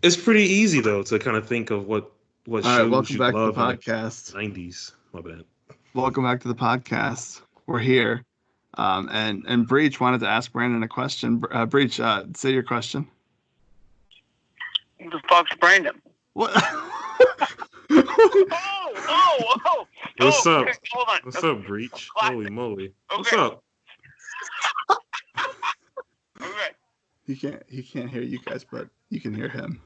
It's pretty easy though to kind of think of what All right, shows welcome you back to the love in like podcast. '90s. My bad. Welcome back to the podcast. We're here. And Breach wanted to ask Brandon a question. Breach, say your question. Who the fuck's Brandon? What? What's up? Okay, hold on. What's up, Breach? Classic. Holy moly! Okay. What's up? Okay. He can't hear you guys, but you can hear him.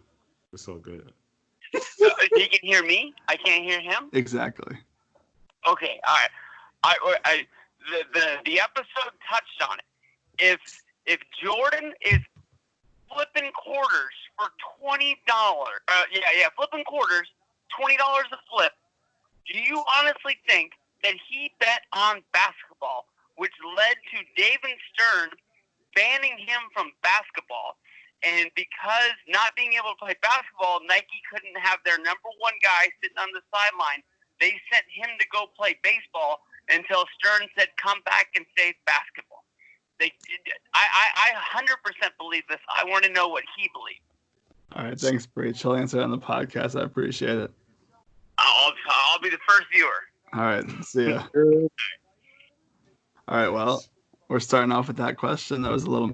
It's all good. He can hear me. I can't hear him. Exactly. Okay. All right. The episode touched on it. If Jordan is flipping quarters for $20, flipping quarters, $20 a flip. Do you honestly think that he bet on basketball, which led to David Stern banning him from basketball? And because not being able to play basketball, Nike couldn't have their number one guy sitting on the sideline. They sent him to go play baseball until Stern said, "Come back and save basketball." I 100% believe this. I want to know what he believes. All right, thanks, Breach. He'll answer on the podcast. I appreciate it. I'll be the first viewer. All right, see ya. All right, well, we're starting off with that question. That was a little,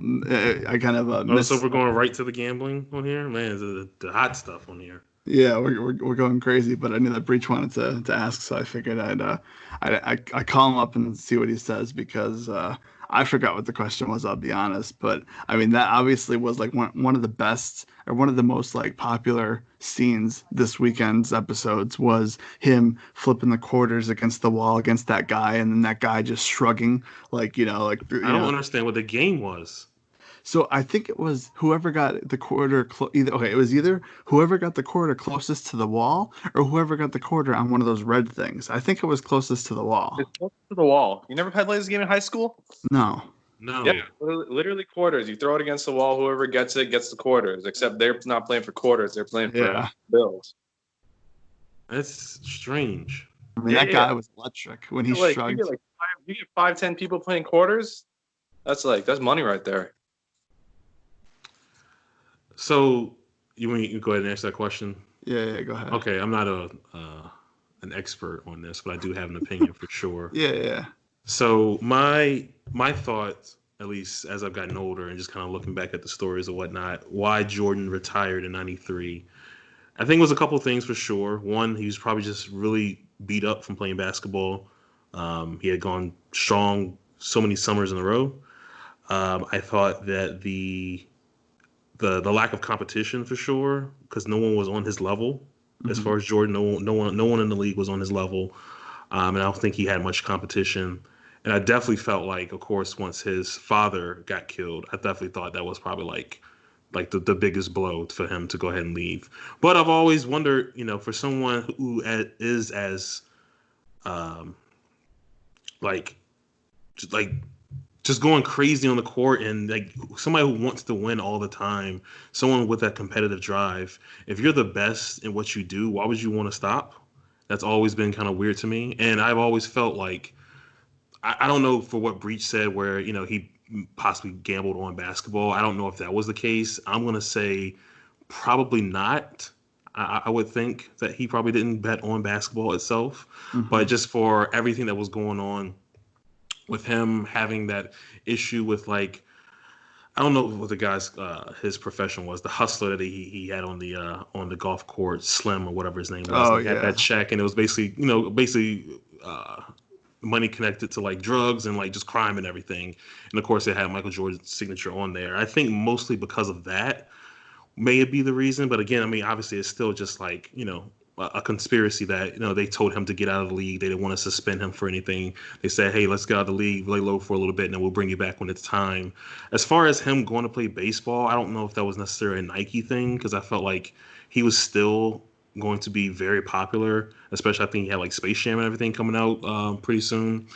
I kind of missed. So we're going right to the gambling on here, man. The hot stuff on here. Yeah, we're going crazy, but I knew that Breach wanted to ask, so I figured I call him up and see what he says because I forgot what the question was. I'll be honest, but I mean that obviously was like one of the best or one of the most like popular scenes this weekend's episodes was him flipping the quarters against the wall against that guy, and then that guy just shrugging like I don't understand what the game was. So I think it was whoever got the quarter it was either whoever got the quarter closest to the wall or whoever got the quarter on one of those red things. I think it was closest to the wall. It's closest to the wall. You never played this game in high school? No. Yeah, literally quarters. You throw it against the wall. Whoever gets it gets the quarters. Except they're not playing for quarters. They're playing for bills. That's strange. I mean, that guy was electric when he shrugged. You get 5-10 people playing quarters. That's money right there. So you go ahead and answer that question? Yeah, go ahead. Okay, I'm not an expert on this, but I do have an opinion for sure. Yeah. So my thoughts, at least as I've gotten older and just kind of looking back at the stories and whatnot, why Jordan retired in '93, I think it was a couple of things for sure. One, he was probably just really beat up from playing basketball. He had gone strong so many summers in a row. I thought that the lack of competition for sure, because no one was on his level. As far as Jordan, no one in the league was on his level, and I don't think he had much competition. And I definitely felt like, of course, once his father got killed, I definitely thought that was probably like the biggest blow for him to go ahead and leave. But I've always wondered, for someone who is as just going crazy on the court and like somebody who wants to win all the time, someone with that competitive drive, if you're the best in what you do, why would you want to stop? That's always been kind of weird to me. And I've always felt like, I don't know for what Breach said where, he possibly gambled on basketball. I don't know if that was the case. I'm going to say probably not. I would think that he probably didn't bet on basketball itself, but just for everything that was going on with him having that issue with I don't know what the guy's his profession was, the hustler that he had on the golf course, Slim or whatever his name was. Had that check, and it was basically money connected to drugs and just crime and everything. And of course, it had Michael Jordan's signature on there. I think mostly because of that may it be the reason, but again, I mean, obviously, it's still just a conspiracy that they told him to get out of the league. They didn't want to suspend him for anything. They said, hey, let's get out of the league, lay low for a little bit, and then we'll bring you back when it's time. As far as him going to play baseball, I don't know if that was necessarily a Nike thing, because I felt like he was still going to be very popular, especially I think he had Space Jam and everything coming out pretty soon.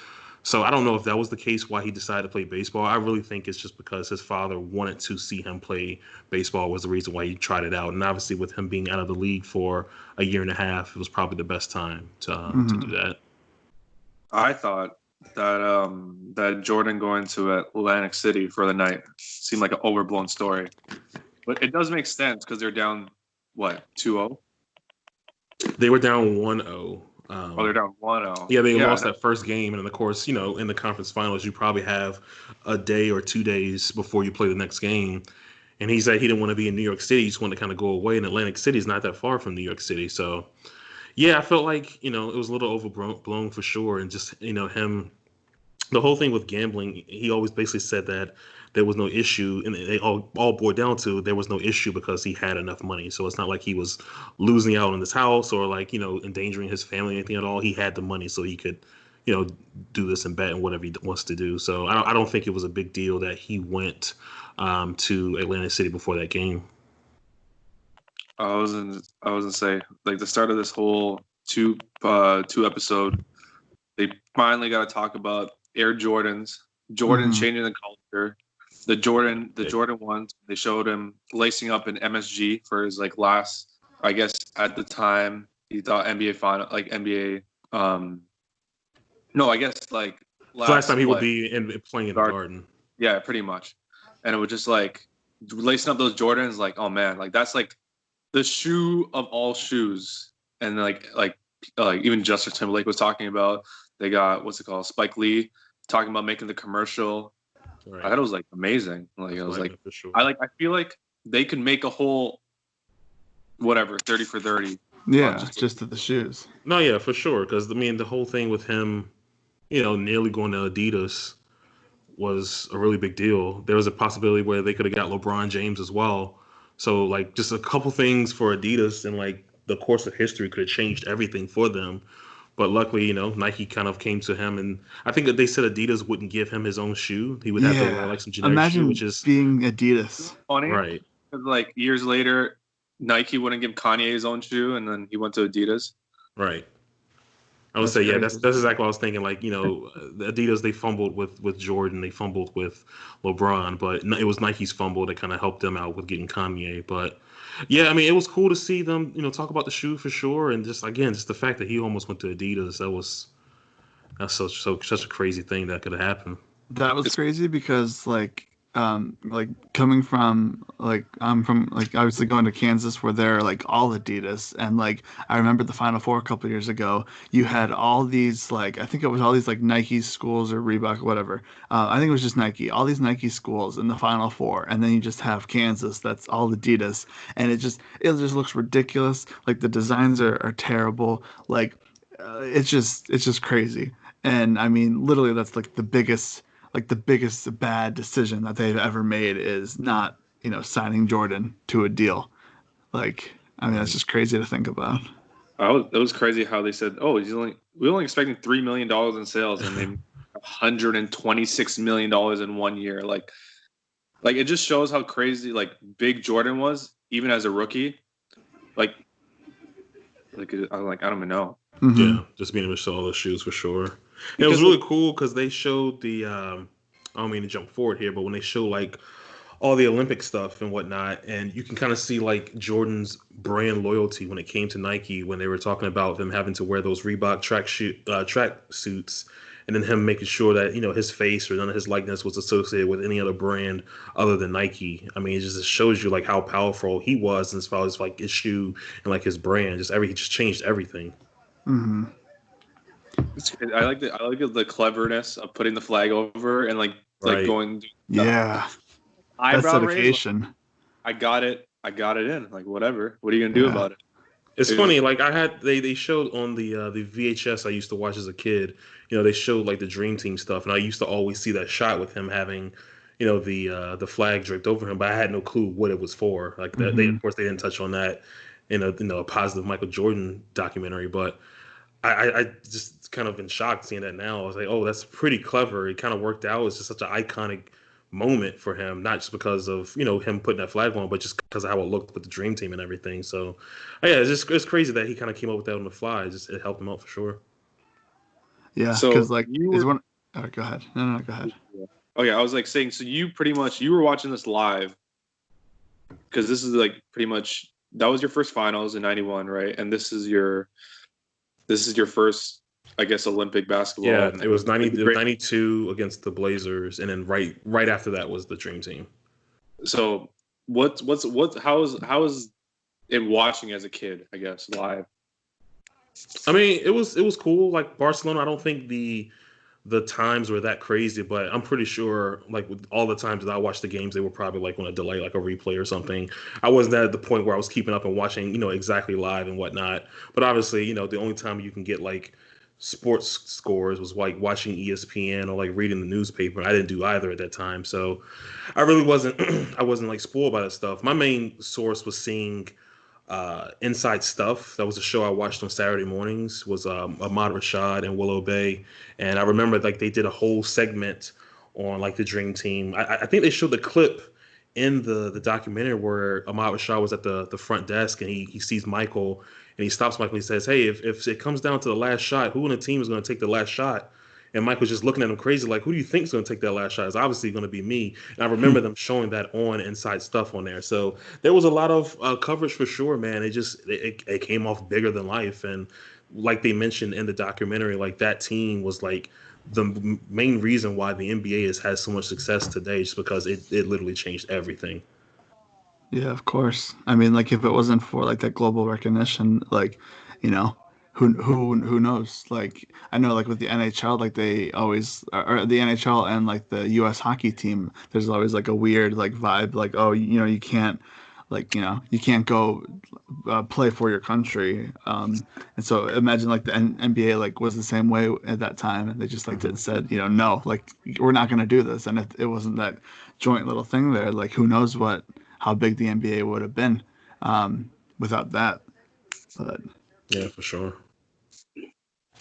So I don't know if that was the case why he decided to play baseball. I really think it's just because his father wanted to see him play baseball was the reason why he tried it out. And obviously with him being out of the league for a year and a half, it was probably the best time to do that. I thought that Jordan going to Atlantic City for the night seemed like an overblown story. But it does make sense because they're down what, 2-0? They were down 1-0. They're down 1-0. Yeah, they lost that first game, and then, of course, in the conference finals, you probably have a day or 2 days before you play the next game. And he said he didn't want to be in New York City; he just wanted to kind of go away. And Atlantic City is not that far from New York City, so yeah, I felt like it was a little overblown for sure, and just him. The whole thing with gambling, he always basically said that there was no issue, and they all boiled down to there was no issue because he had enough money. So it's not like he was losing out on his house or endangering his family or anything at all. He had the money, so he could, do this and bet and whatever he wants to do. So I don't think it was a big deal that he went to Atlantic City before that game. I was gonna say, like, the start of this whole two episode, they finally got to talk about Air Jordans. Jordan changing the culture. The Jordan ones, they showed him lacing up in MSG for his last, I guess at the time he thought NBA final, NBA. No, I guess last time he would be playing in the Garden. Yeah, pretty much. And it was just lacing up those Jordans. Oh man, that's the shoe of all shoes. And even Justin Timberlake was talking about. They got Spike Lee talking about making the commercial. Right. I thought it was amazing. I was sure. I feel like they could make a whole 30 for 30. Yeah, just to the shoes. No, yeah, for sure. Because the whole thing with him, nearly going to Adidas was a really big deal. There was a possibility where they could have got LeBron James as well. So just a couple things for Adidas and the course of history could have changed everything for them. But luckily, Nike kind of came to him, and I think that they said Adidas wouldn't give him his own shoe. He would have to wear some generic shoe, which is being Adidas. Funny, right? Because years later, Nike wouldn't give Kanye his own shoe, and then he went to Adidas. Right. I would say, that's exactly what I was thinking. Adidas, they fumbled with Jordan, they fumbled with LeBron, but it was Nike's fumble that kind of helped them out with getting Kanye. But yeah, it was cool to see them, talk about the shoe for sure, and just the fact that he almost went to Adidas, that's such a crazy thing that could have happened. That was crazy because coming from I'm from obviously going to Kansas where they're all Adidas, and I remember the Final Four a couple of years ago, you had all these I think it was all these Nike schools or Reebok or whatever. I think it was just Nike, all these Nike schools in the Final Four, and then you just have Kansas that's all Adidas, and it just looks ridiculous. The designs are terrible. It's just crazy. And literally that's the biggest bad decision that they've ever made is not, signing Jordan to a deal. That's just crazy to think about. It was crazy how they said, we're only expecting $3 million in sales, and they $126 million in 1 year. It just shows how crazy big Jordan was, even as a rookie. I don't even know. Mm-hmm. Yeah, just being able to sell all those shoes for sure. And it was really cool because they showed the I don't mean to jump forward here, but when they show all the Olympic stuff and whatnot, and you can kind of see Jordan's brand loyalty when it came to Nike, when they were talking about them having to wear those Reebok track suits, and then him making sure that his face or none of his likeness was associated with any other brand other than Nike. It just shows you how powerful he was as far as his shoe and his brand. He just changed everything. Mm-hmm. I like the cleverness of putting the flag over and going. Yeah, eyebrow dedication. Raise, I got it in. Whatever. What are you gonna do about it? It's funny. They showed on the VHS I used to watch as a kid. They showed the Dream Team stuff, and I used to always see that shot with him having, the flag draped over him, but I had no clue what it was for. Mm-hmm. They, of course, they didn't touch on that in a positive Michael Jordan documentary, but I just kind of in shock seeing that now. I was like, oh, that's pretty clever. It kind of worked out. It's just such an iconic moment for him, not just because of him putting that flag on, but just because of how it looked with the Dream Team and everything. So yeah, it's crazy that he kind of came up with that on the fly. It helped him out for sure. Yeah, because go ahead. No, go ahead. Oh yeah, I was saying, so you were watching this live because this is pretty much that was your first finals in '91, right? And this is your first, I guess, Olympic basketball. Yeah, it was 92 against the Blazers, and then right after that was the Dream Team. So how is watching as a kid, I guess, live. I mean, it was cool. Like Barcelona, I don't think the times were that crazy, but I'm pretty sure like with all the times that I watched the games, they were probably like on a delay, like a replay or something. I wasn't at the point where I was keeping up and watching, exactly live and whatnot. But obviously, the only time you can get like sports scores was like watching ESPN or like reading the newspaper. I didn't do either at that time, so I really wasn't I wasn't like spoiled by that stuff. My main source was seeing Inside Stuff. That was a show I watched on Saturday mornings. Was Ahmad Rashad and Willow Bay, and I remember like they did a whole segment on like the Dream Team. I think they showed the clip in the documentary where Ahmad Rashad was at the front desk and he sees Michael and he stops Michael and he says, "Hey, if it comes down to the last shot, who on the team is going to take the last shot?" And Michael's just looking at him crazy, like, who do you think is going to take that last shot? It's obviously going to be me. And I remember them showing that on Inside Stuff on there. So there was a lot of coverage for sure, man. It came off bigger than life. And like they mentioned in the documentary, like that team was like the main reason why the NBA has had so much success today, just because it literally changed everything. Yeah, of course. I mean, like if it wasn't for like that global recognition, like, you know, who knows? Like I know like with the NHL, like they always or the NHL and like the US hockey team, there's always like a weird like vibe like, oh, you can't like, you can't go play for your country. And so imagine like the NBA like was the same way at that time and they just like Mhm. said, no, like we're not going to do this. And if it wasn't that joint little thing there, like who knows how big the NBA would have been without that. But Yeah, for sure.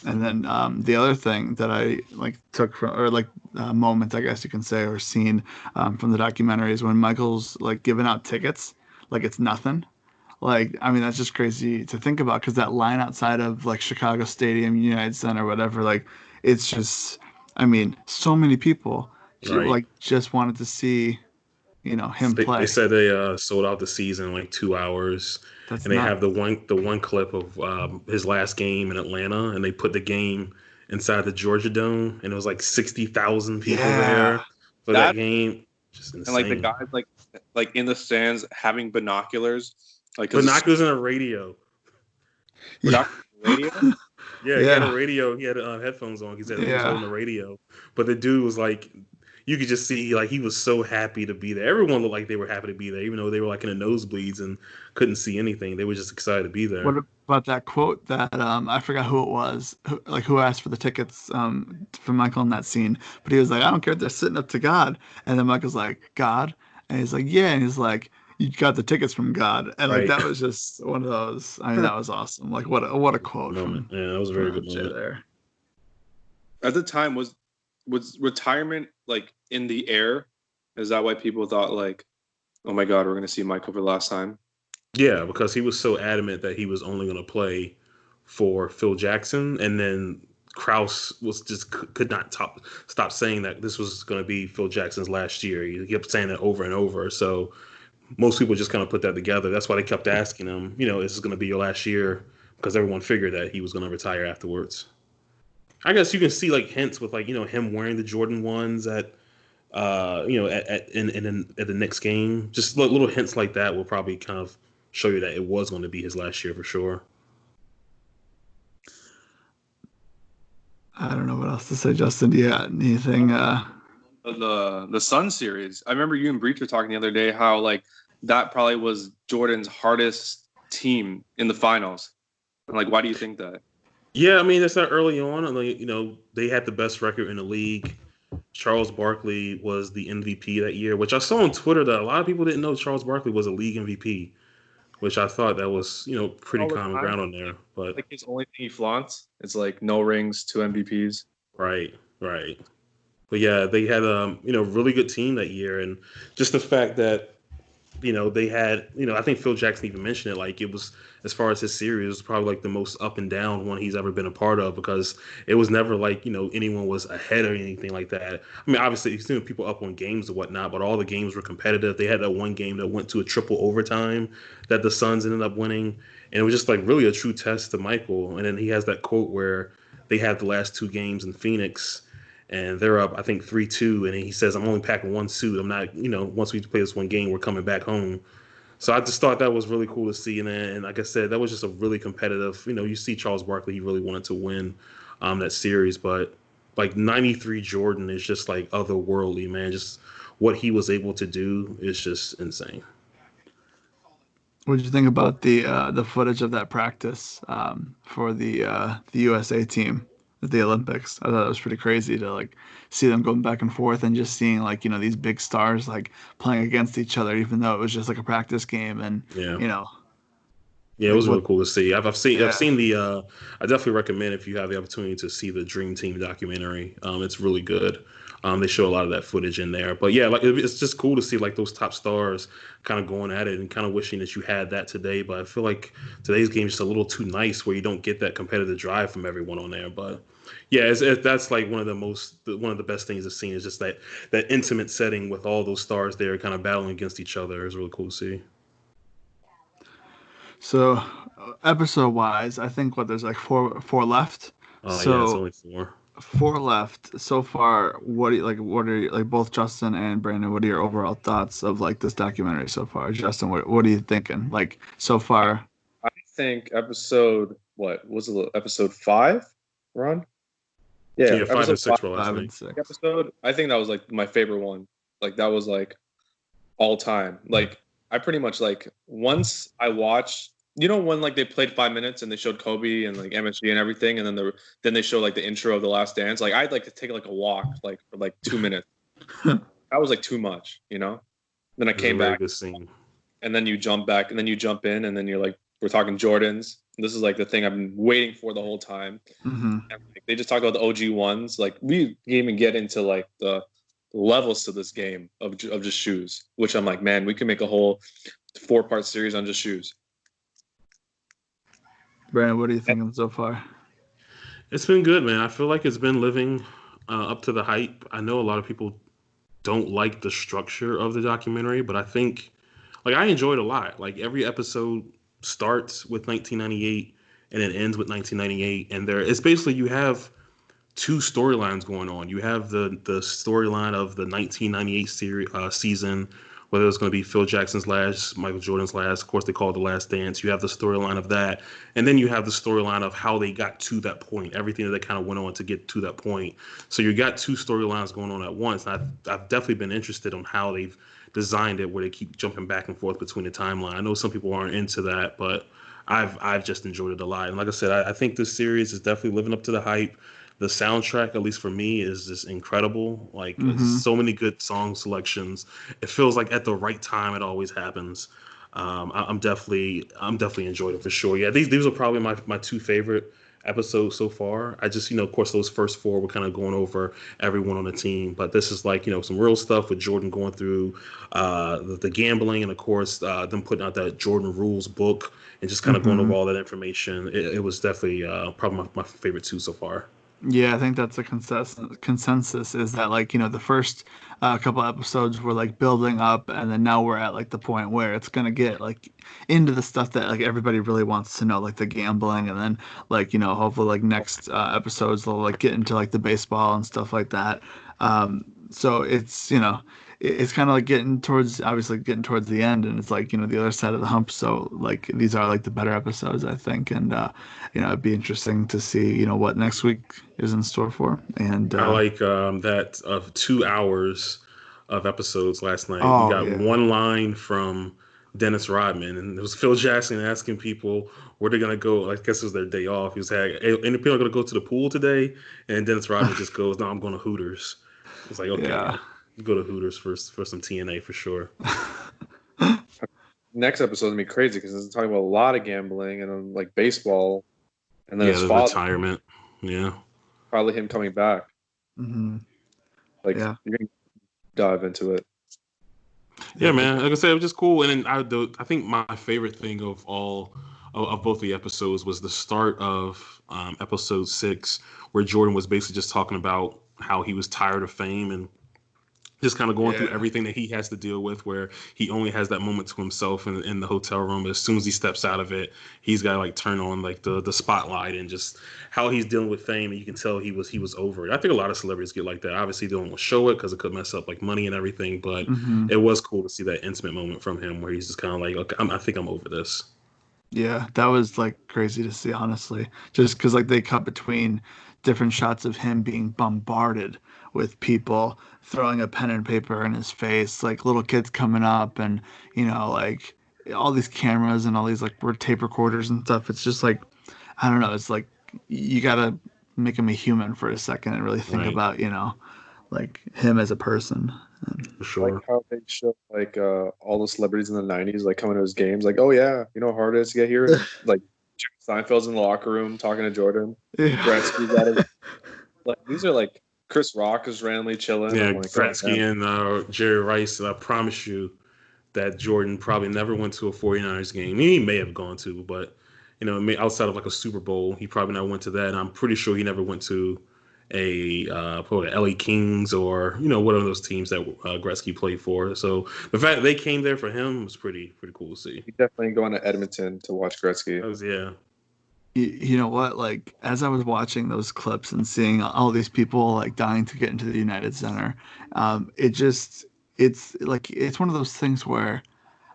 and then the other thing that I like took from or like moment I guess you can say or scene from the documentary is when Michael's like giving out tickets like it's nothing. Like I mean that's just crazy to think about because that line outside of like Chicago Stadium, United Center, whatever, like it's just I mean so many people Right. like just wanted to see him They play. said they sold out the season in like 2 hours, That's and they not have the one clip of his last game in Atlanta, and they put the game inside the Georgia Dome, and it was like 60,000 people yeah. there for that That game. Just and like the insane. guys like in the stands having binoculars, like because the Binoculars and a radio. Yeah. binocular radio. Yeah, he had a Yeah. radio. He had headphones on. He was Yeah. holding a radio, but the dude was like, you could just see like he was so happy to be there. Everyone looked like they were happy to be there, even though they were like in the nosebleeds and couldn't see anything. They were just excited to be What there. about that quote that I forgot who it was, who asked for the tickets for Michael in that scene, but he was like, I don't care if they're sitting up to God, and then Michael's like, God, and he's like, yeah, and he's like, you got the tickets from God, and like Right. that was just one of those. I mean, that was awesome. Like what a quote Moment. from Yeah, that was a very good Jay moment. there. At the time, was retirement like in the air? Is that why people thought like, oh my God, we're gonna see Michael for the last time? Yeah, because he was so adamant that he was only going to play for Phil Jackson, and then Kraus was just could not stop saying that this was going to be Phil Jackson's last year. He kept saying that over and over. So most people just kind of put that together. That's why they kept asking him, is this going to be your last year? Because everyone figured that he was going to retire afterwards. I guess you can see like hints with like him wearing the Jordan ones at at the next game. Just little hints like that will probably kind of show you that it was going to be his last year for sure. I don't know what else to say, Justin. Do you got anything? The Sun series. I remember you and Breach were talking the other day how like that probably was Jordan's hardest team in the finals. And like, why do you think that? Yeah, I mean, it's not early on. Like, they had the best record in the league. Charles Barkley was the MVP that year, which I saw on Twitter that a lot of people didn't know Charles Barkley was a league MVP, which I thought that was, pretty All the common time, ground on there. But like his only thing he flaunts, it's like no rings, 2 MVPs. right, right. But yeah, they had really good team that year, and just the fact that they had, I think Phil Jackson even mentioned it. Like it was, as far as his series, it was probably like the most up and down one he's ever been a part of because it was never like, anyone was ahead or anything like that. I mean, obviously, you've seen people up on games and whatnot, but all the games were competitive. They had that one game that went to a triple overtime that the Suns ended up winning. And it was just like really a true test to Michael. And then he has that quote where they had the last two games in Phoenix and they're up, I think 3-2. And he says, I'm only packing one suit. I'm not, once we play this one game, we're coming back home. So I just thought that was really cool to see, and like I said, that was just a really competitive. You see Charles Barkley, he really wanted to win that series, but like 93 Jordan is just like otherworldly, man. Just what he was able to do is just insane. What did you think about the footage of that practice for the USA team at the Olympics? I thought it was pretty crazy to like see them going back and forth and just seeing like these big stars like playing against each other, even though it was just like a practice game and Yeah. you know Yeah, it like was what really cool to see. I've yeah. seen the I definitely recommend if you have the opportunity to see the Dream Team documentary. It's really good. They show a lot of that footage in there. But yeah, like it's just cool to see like those top stars kind of going at it and kind of wishing that you had that today. But I feel like today's game is just a little too nice where you don't get that competitive drive from everyone on there. But yeah, that's like one of the best things I've seen is just that intimate setting with all those stars there kind of battling against each other is really cool to see. So episode wise, I think what there's like four left. Oh yeah, it's So only four. four left so far. What are you, like both Justin and Brandon? What are your overall thoughts of like this documentary so far? Justin, what are you thinking? Like so far? I think episode what was it? Episode 5, Ron? Yeah, Yeah, 5 episode and 6 5 were last Five night. and six. episode. I think that was like my favorite one. Like that was like all time. Like I pretty much like once I watched. You know when like they played 5 minutes and they showed Kobe and like MSG and everything, and then they showed like the intro of The Last Dance. Like I'd like to take like a walk like for like 2 minutes. That was like too much, you know. Then I It was a came very back, good scene. and then you jump back, and then you jump in, and then you're like, we're talking Jordans. This is like the thing I've been waiting for the whole time. Mm-hmm. And, like, they just talk about the OG ones. Like we didn't even get into like the levels to this game of just shoes, which I'm like, man, we could make a whole 4-part series on just shoes. Brandon, what are you thinking so far? It's been good, man. I feel like it's been living up to the hype. I know a lot of people don't like the structure of the documentary, but I think like I enjoyed a lot. Like every episode starts with 1998 and it ends with 1998, and it's basically you have two storylines going on. You have the storyline of the 1998 season, whether it's going to be Phil Jackson's last, Michael Jordan's last. Of course, they call it The Last Dance. You have the storyline of that, and then you have the storyline of how they got to that point, everything that they kind of went on to get to that point. So you got two storylines going on at once. And I've definitely been interested on how they've designed it, where they keep jumping back and forth between the timeline. I know some people aren't into that, but I've just enjoyed it a lot. And like I said, I think this series is definitely living up to the hype. The soundtrack, at least for me, is just incredible. Like Mm-hmm. so many good song selections. It feels like at the right time it always happens. I'm definitely enjoyed it for sure. Yeah, these are probably my two favorite episodes so far. I just of course those first four were kind of going over everyone on the team, but this is like some real stuff with Jordan going through the gambling, and of course them putting out that Jordan Rules book and just kind of going Mm-hmm. over all that information. It was definitely probably my favorite two so far. Yeah, I think that's a consensus is that like the first couple episodes were like building up, and then now we're at like the point where it's gonna get like into the stuff that like everybody really wants to know, like the gambling, and then like hopefully like next episodes they'll like get into like the baseball and stuff like that. So it's it's kind of like obviously getting towards the end, and it's like the other side of the hump. So like these are like the better episodes, I think, and it'd be interesting to see what next week is in store for. And I like that of 2 hours of episodes last night. We oh got yeah, one line from Dennis Rodman, and it was Phil Jackson asking people where they're gonna go. I guess it was their day off. He was like, "Hey, any people are gonna go to the pool today?" And Dennis Rodman just goes, "No, I'm going to Hooters." It's like, okay, yeah. man, go to Hooters for some TNA for sure. Next episode is gonna be crazy because it's talking about a lot of gambling and like baseball, and then Yeah, his the father, retirement. Yeah. probably him coming back. Hmm. Like Yeah. you're gonna dive into it. Yeah, man. Like I said, it was just cool. And then I think my favorite thing of all of both the episodes was the start of episode 6, where Jordan was basically just talking about how he was tired of fame and just kind of going through everything that he has to deal with, where he only has that moment to himself in the hotel room. But as soon as he steps out of it, he's got to like turn on like the spotlight, and just how he's dealing with fame. And you can tell he was over it. I think a lot of celebrities get like that. Obviously, they don't want to show it because it could mess up like money and everything. But it was cool to see that intimate moment from him, where he's just kind of like, okay, I think I'm over this. Yeah, that was like crazy to see, honestly. Just because like they cut between different shots of him being bombarded with people throwing a pen and paper in his face, like little kids coming up, and like all these cameras and all these like tape recorders and stuff. It's just like I don't know. It's like you gotta make him a human for a second and really think Right. about like him as a person. For Like sure. how they show like all the celebrities in the '90s like coming to his games, like, oh yeah, you know how hard it is to get here, and like Jerry Seinfeld's in the locker room talking to Jordan. Yeah. Gretzky's at it. Like these are like Chris Rock is randomly chilling. Yeah, I'm like, oh Gretzky man. and Jerry Rice. I promise you that Jordan probably never went to a 49ers game. He may have gone to, but outside of like a Super Bowl, he probably never went to that. And I'm pretty sure he never went to a probably the LA Kings or one of those teams that Gretzky played for. So the fact that they came there for him was pretty cool to see. You definitely going to Edmonton to watch Gretzky. That was You know what? Like, as I was watching those clips and seeing all these people like dying to get into the United Center, it's like it's one of those things where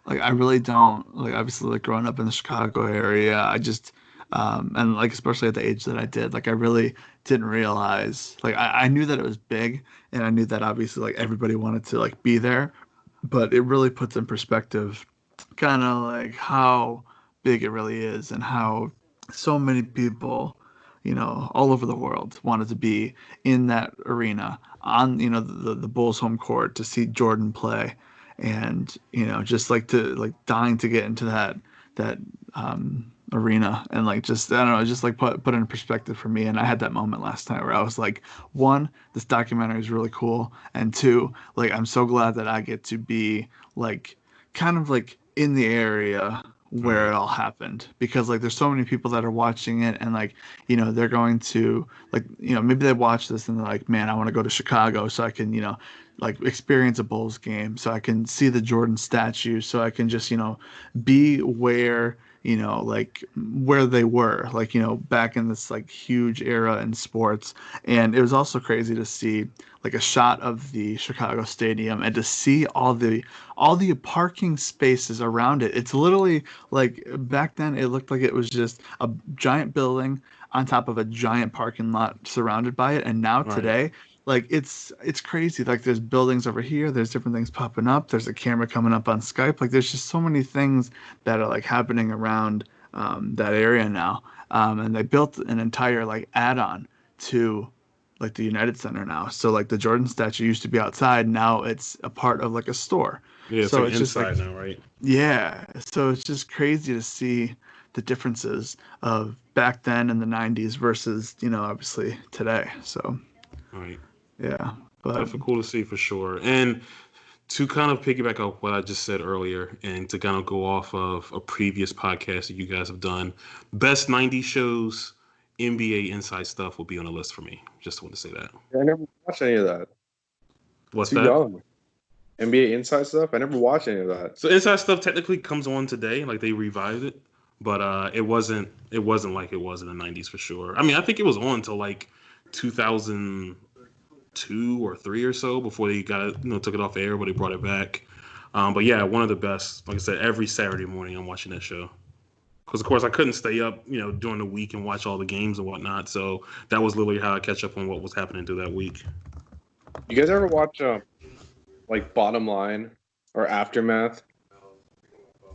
like I really don't like obviously like growing up in the Chicago area, I just and like especially at the age that I did, like I really didn't realize like I knew that it was big and I knew that obviously like everybody wanted to like be there, but it really puts in perspective kind of like how big it really is and how so many people, all over the world wanted to be in that arena on, the Bulls home court to see Jordan play and, just like to like dying to get into that arena and like just I don't know, just like put it in perspective for me. And I had that moment last night where I was like, one, this documentary is really cool, and two, like I'm so glad that I get to be like kind of like in the area where Right. it all happened because like there's so many people that are watching it and like they're going to like maybe they watch this and they're like, man, I want to go to Chicago so I can like experience a Bulls game, so I can see the Jordan statue, so I can just be where like where they were like back in this like huge era in sports. And it was also crazy to see like a shot of the Chicago stadium and to see all the parking spaces around it. It's literally like back then it looked like it was just a giant building on top of a giant parking lot surrounded by it. And now Right. today, like it's crazy. Like there's buildings over here, there's different things popping up, there's a camera coming up on Skype. Like there's just so many things that are like happening around that area now. And they built an entire like add-on to like the United Center now. So like the Jordan statue used to be outside, now it's a part of like a store. Yeah, it's So like it's just like inside now, right? yeah. So it's just crazy to see the differences of back then in the 90s versus, obviously today. So Right. yeah. But Definitely cool to see for sure. And to kind of piggyback off what I just said earlier and to kind of go off of a previous podcast that you guys have done, best 90s shows, NBA inside stuff will be on the list for me. Just want to say that. I never watched any of that. What's Too that? young. NBA Inside stuff. I never watched any of that. So inside stuff technically comes on today, like they revived it, but it wasn't like it was in the 90s for sure. I mean, I think it was on until like 2002 or 3 or so before they got it, took it off air, but they brought it back. But yeah, one of the best. Like I said, every Saturday morning I'm watching that show. Because of course I couldn't stay up, during the week and watch all the games and whatnot. So that was literally how I catch up on what was happening through that week. You guys ever watch like Bottom Line or Aftermath?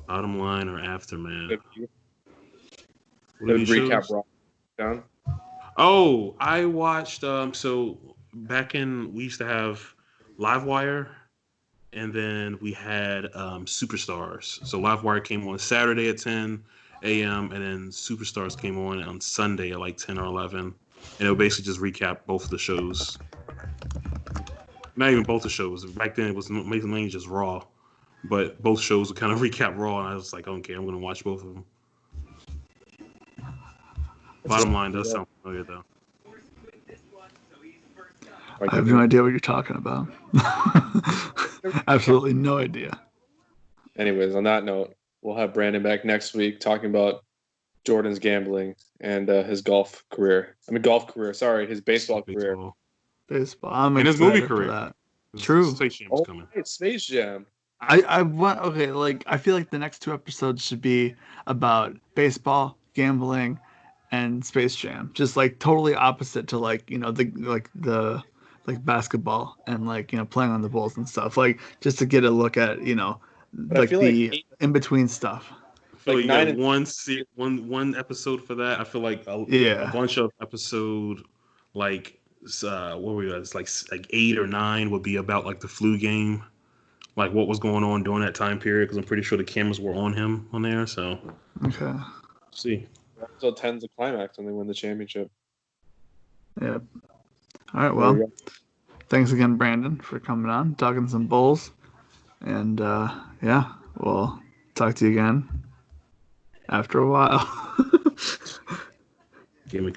Bottom line or aftermath? The What are these recap shows? Raw down. Oh, I watched. So back in we used to have Livewire, and then we had Superstars. So Livewire came on Saturday at 10 a.m. and then Superstars came on Sunday at like 10 or 11, and it would basically just recap both of the shows. Not even both the shows. Back then it was mainly just Raw, but both shows would kind of recap Raw, and I was like, okay, I'm gonna watch both of them. Bottom line does sound familiar though. I have no idea what you're talking about. Absolutely no idea. Anyways, on that note, we'll have Brandon back next week talking about Jordan's gambling and his golf career. Sorry, his baseball career. Baseball. I'm and his excited movie for career. that. True. Space Jam's coming. It's Space Jam. I want like I feel like the next 2 episodes should be about baseball, gambling, and Space Jam. Just like totally opposite to like, the basketball and like, playing on the Bulls and stuff. Like just to get a look at, like the in between stuff. I feel like you nine got one episode for that. I feel like a bunch of episode like what were we at? It's like 8 or 9 would be about like the flu game, like what was going on during that time period, because I'm pretty sure the cameras were on him on there. So okay, see, episode 10's the climax when they win the championship. Yeah. All right. Well, thanks again, Brandon, for coming on, talking some Bulls, and yeah, we'll talk to you again after a while. Give me